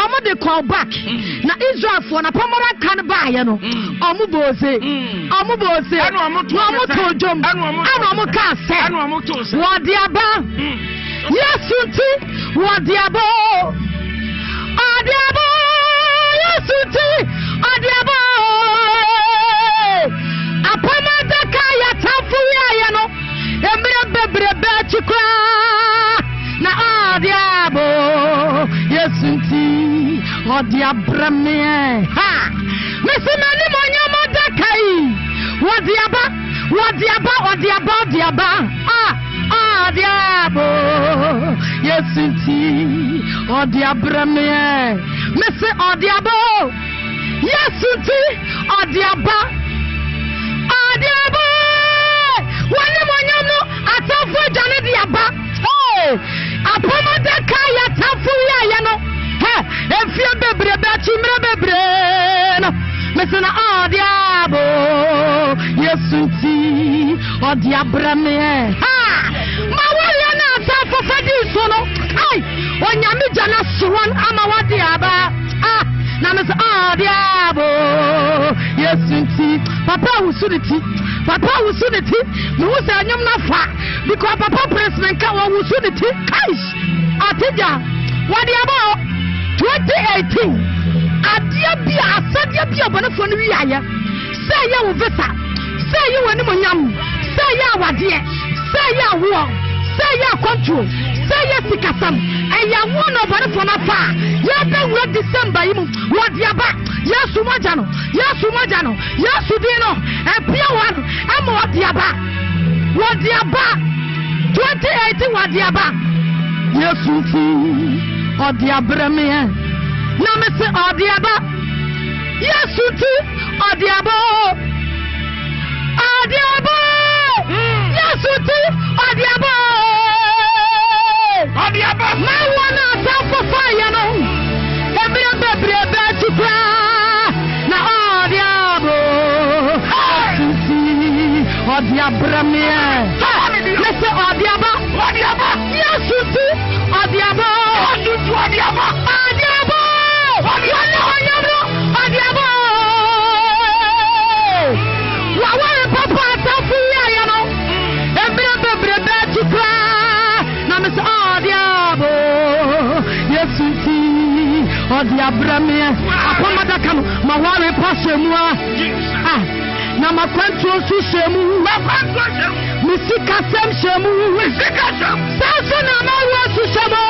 omo de call back na Israel for na pamora kan ba ye no omo boze anu omo tojom anu omo ka se anu omo to se wo de aba yesunti wo de aba adiabo yesunti adiabo apama da kaya tafu ya no emre bebrebe chikwa na adiabo yesunti odiabrame ha mesina ni monyama da kai wodiaba adiabo yesunti odiabrame mese odiabo yesunti odiaba wani monyama atafu jane diaba apoma de kaya tafu ya no efie bebrebe chimre bebre no mesena adiabo yesunti odiabrame ha mawale na tafu fadi so no ai onyame jana suwan ama wadiaba na mesa adiabo yesunti papa usuditi me wo say anyom na fa because papa president ka wo usuditi kaish atija wadiaba 2018 adia bia asadia bia bonafo no wi aya say ya wo visa say ya wani monyam say ya wade say ya wo say ya control say ya sikasam eya wo no bonafo na fa ya be wo December yimu wadiaba yesu moja no yesu dino epia wan ama wadiaba 2018 wadiaba yesu fi odiabrame na me se odiaba yesu ti odiaba yesu ti odiaba ma wana ta for fire no ebia bebrebe tukwa na odiabo yesu ti odiabrame me se odiaba yesu ti odiaba Odiabrame akomada kam maware pasemua na makwantu su shemu misika sem shemu sasa na mawa su shemu